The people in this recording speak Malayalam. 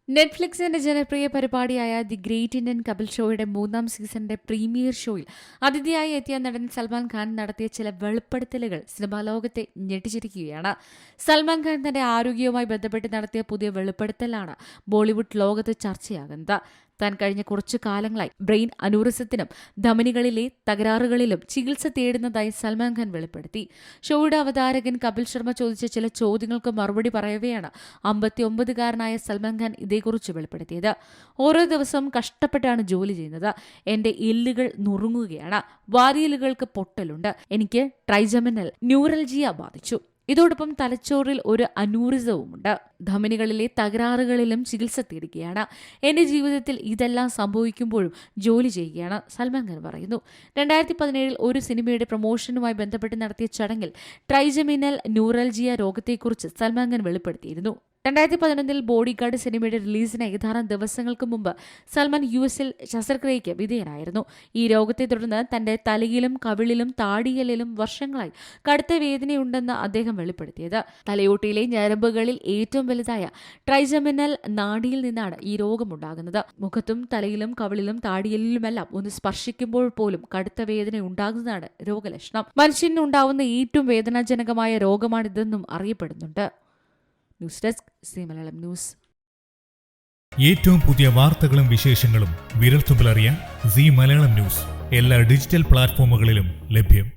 നെറ്റ്ഫ്ലിക്സിന്റെ ജനപ്രിയ പരിപാടിയായ ദി ഗ്രേറ്റ് ഇന്ത്യൻ കപിൾ ഷോയുടെ 3ാം സീസണിന്റെ പ്രീമിയർ ഷോയിൽ അതിഥിയായി എത്തിയ നടൻ സൽമാൻ ഖാൻ നടത്തിയ ചില വെളിപ്പെടുത്തലുകൾ സിനിമാ ലോകത്തെ ഞെട്ടിച്ചിരിക്കുകയാണ്. സൽമാൻ ഖാൻ തന്റെ ആരോഗ്യവുമായി ബന്ധപ്പെട്ട് നടത്തിയ പുതിയ വെളിപ്പെടുത്തലാണ് ബോളിവുഡ് ലോകത്ത് ചർച്ചയാകുന്നത്. താൻ കഴിഞ്ഞ കുറച്ചു കാലങ്ങളായി ബ്രെയിൻ അനൂറിസത്തിനും ധമനികളിലെ തകരാറുകളിലും ചികിത്സ തേടുന്നതായി സൽമാൻ ഖാൻ വെളിപ്പെടുത്തി. ഷോയുടെ അവതാരകൻ കപിൽ ശർമ്മ ചോദിച്ച ചില ചോദ്യങ്ങൾക്ക് മറുപടി പറയവെയാണ് 59-കാരനായ സൽമാൻ ഖാൻ ഇതേക്കുറിച്ച് വെളിപ്പെടുത്തിയത്. ഓരോ ദിവസവും കഷ്ടപ്പെട്ടാണ് ജോലി ചെയ്യുന്നത്. എന്റെ എല്ലുകൾ നുറുങ്ങുകയാണ്. വാരിയെല്ലുകൾക്ക് പൊട്ടലുണ്ട്. എനിക്ക് ട്രൈജമിനൽ ന്യൂറൽജിയ ബാധിച്ചു. ഇതോടൊപ്പം തലച്ചോറിൽ ഒരു അനൂറിസവുമുണ്ട്. ധമനികളിലെ തകരാറുകളിലും ചികിത്സ തേടുകയാണ്. എന്റെ ജീവിതത്തിൽ ഇതെല്ലാം സംഭവിക്കുമ്പോഴും ജോലി ചെയ്യുകയാണ്, സൽമാൻ ഖാൻ പറയുന്നു. 2017 ഒരു സിനിമയുടെ പ്രൊമോഷനുമായി ബന്ധപ്പെട്ട് നടത്തിയ ചടങ്ങിൽ ട്രൈജമിനൽ ന്യൂറൽജിയ രോഗത്തെക്കുറിച്ച് സൽമാൻ ഖാൻ വെളിപ്പെടുത്തിയിരുന്നു. 2011 ബോഡിഗാർഡ് സിനിമയുടെ റിലീസിന് ഏതാനും ദിവസങ്ങൾക്ക് മുമ്പ് സൽമാൻ US-ൽ ശസ്ത്രക്രിയയ്ക്ക് വിധേയനായിരുന്നു. ഈ രോഗത്തെ തുടർന്ന് തന്റെ തലയിലും കവിളിലും താടിയെല്ലിലും വർഷങ്ങളായി കടുത്ത വേദനയുണ്ടെന്ന് അദ്ദേഹം വെളിപ്പെടുത്തിയത്. തലയോട്ടിയിലെ ഞരമ്പുകളിൽ ഏറ്റവും വലുതായ ട്രൈജമിനൽ നാഡിയിൽ നിന്നാണ് ഈ രോഗമുണ്ടാകുന്നത്. മുഖത്തും തലയിലും കവിളിലും താടിയെല്ലിലുമെല്ലാം ഒന്ന് സ്പർശിക്കുമ്പോൾ പോലും കടുത്ത വേദന ഉണ്ടാകുന്നതാണ് രോഗലക്ഷണം. മനുഷ്യനുണ്ടാവുന്ന ഏറ്റവും വേദനാജനകമായ രോഗമാണിതെന്നും അറിയപ്പെടുന്നുണ്ട്. News desk C Malayalam news. ഏറ്റവും പുതിയ വാർത്തകളും വിശേഷങ്ങളും വിരൽത്തുമ്പിലറിയാൻ സി മലയാളം ന്യൂസ് എല്ലാ ഡിജിറ്റൽ പ്ലാറ്റ്ഫോമുകളിലും ലഭ്യം.